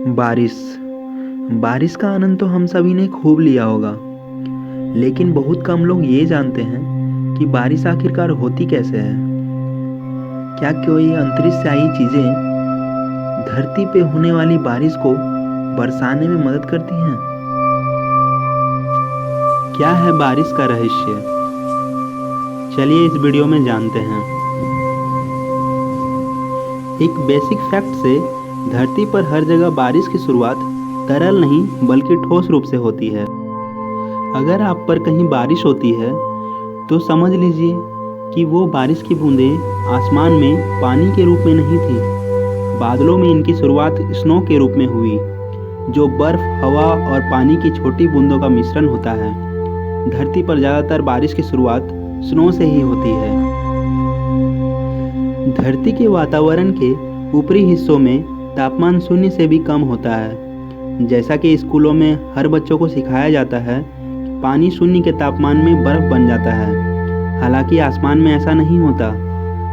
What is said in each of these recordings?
बारिश बारिश का आनंद तो हम सभी ने खूब लिया होगा, लेकिन बहुत कम लोग ये जानते हैं कि बारिश आखिरकार होती कैसे है। क्या कोई अंतरिक्ष से आई चीजें धरती पे होने वाली बारिश को बरसाने में मदद करती हैं? क्या है बारिश का रहस्य? चलिए इस वीडियो में जानते हैं। एक बेसिक फैक्ट से धरती पर हर जगह बारिश की शुरुआत तरल नहीं बल्कि ठोस रूप से होती है। अगर आप पर कहीं बारिश होती है तो समझ लीजिए कि वो बारिश की बूंदें आसमान में पानी के रूप में नहीं थी। बादलों में इनकी शुरुआत स्नो के रूप में हुई, जो बर्फ, हवा और पानी की छोटी बूंदों का मिश्रण होता है। धरती पर ज़्यादातर बारिश की शुरुआत स्नो से ही होती है। धरती के वातावरण के ऊपरी हिस्सों में तापमान शून्य से भी कम होता है। जैसा कि स्कूलों में हर बच्चों को सिखाया जाता है, पानी शून्य के तापमान में बर्फ बन जाता है। हालांकि आसमान में ऐसा नहीं होता।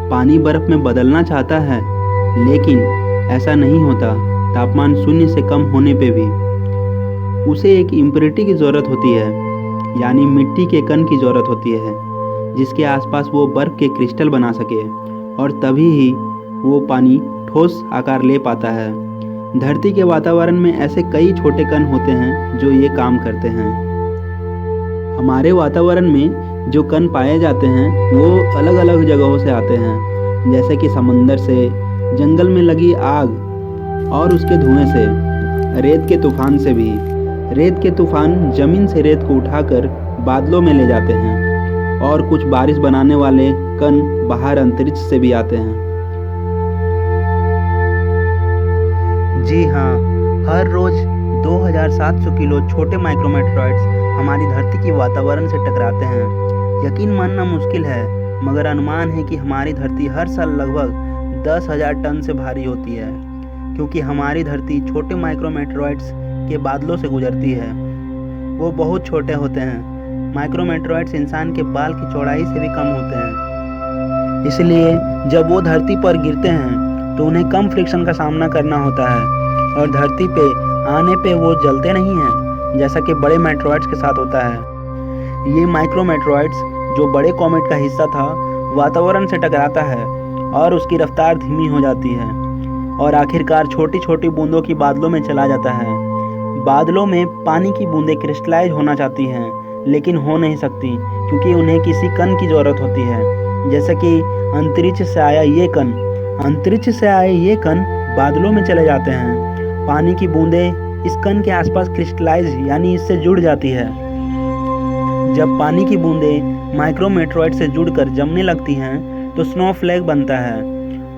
पानी बर्फ में बदलना चाहता है, लेकिन ऐसा नहीं होता। तापमान शून्य से कम होने पे भी उसे एक इम्प्योरिटी की ज़रूरत होती है, यानी मिट्टी के कण की ज़रूरत होती है, जिसके आसपास वो बर्फ़ के क्रिस्टल बना सके, और तभी ही वो पानी ठोस आकार ले पाता है। धरती के वातावरण में ऐसे कई छोटे कण होते हैं जो ये काम करते हैं। हमारे वातावरण में जो कण पाए जाते हैं वो अलग अलग जगहों से आते हैं, जैसे कि समंदर से, जंगल में लगी आग और उसके धुएं से, रेत के तूफान से भी। रेत के तूफान जमीन से रेत को उठाकर बादलों में ले जाते हैं, और कुछ बारिश बनाने वाले कण बाहर अंतरिक्ष से भी आते हैं। जी हाँ, हर रोज 2700 किलो छोटे माइक्रोमेटेरॉइड्स हमारी धरती के वातावरण से टकराते हैं। यकीन मानना मुश्किल है, मगर अनुमान है कि हमारी धरती हर साल लगभग 10,000 टन से भारी होती है, क्योंकि हमारी धरती छोटे माइक्रोमेटेरॉइड्स के बादलों से गुजरती है। वो बहुत छोटे होते हैं। माइक्रोमेटेरॉइड्स इंसान के बाल की चौड़ाई से भी कम होते हैं। इसलिए जब वो धरती पर गिरते हैं तो उन्हें कम फ्रिक्शन का सामना करना होता है, और धरती पे आने पे वो जलते नहीं हैं, जैसा कि बड़े मेटेरॉइड्स के साथ होता है। ये माइक्रोमेटेरॉइड्स, जो बड़े कॉमेट का हिस्सा था, वातावरण से टकराता है और उसकी रफ्तार धीमी हो जाती है, और आखिरकार छोटी छोटी बूंदों की बादलों में चला जाता है। बादलों में पानी की बूंदें क्रिस्टलाइज होना चाहती हैं, लेकिन हो नहीं सकती, क्योंकि उन्हें किसी कण की ज़रूरत होती है। जैसे कि अंतरिक्ष से आया ये कण बादलों में चले जाते हैं। पानी की बूंदें इस कण के आसपास क्रिस्टलाइज यानी इससे जुड़ जाती है। जब पानी की बूंदें माइक्रोमेटेरॉइड से जुड़कर जमने लगती हैं तो स्नोफ्लेक बनता है,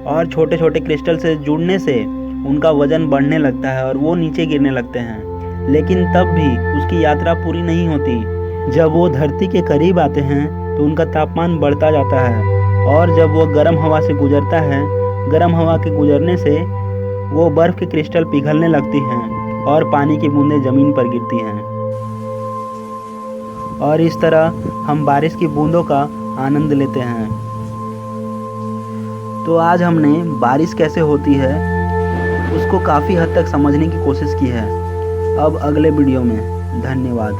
और छोटे छोटे क्रिस्टल से जुड़ने से उनका वजन बढ़ने लगता है और वो नीचे गिरने लगते हैं। लेकिन तब भी उसकी यात्रा पूरी नहीं होती। जब वो धरती के करीब आते हैं तो उनका तापमान बढ़ता जाता है, और जब वो गर्म हवा से गुजरता है, गर्म हवा के गुजरने से वो बर्फ़ के क्रिस्टल पिघलने लगती हैं और पानी की बूंदें ज़मीन पर गिरती हैं, और इस तरह हम बारिश की बूंदों का आनंद लेते हैं। तो आज हमने बारिश कैसे होती है उसको काफ़ी हद तक समझने की कोशिश की है। अब अगले वीडियो में। धन्यवाद।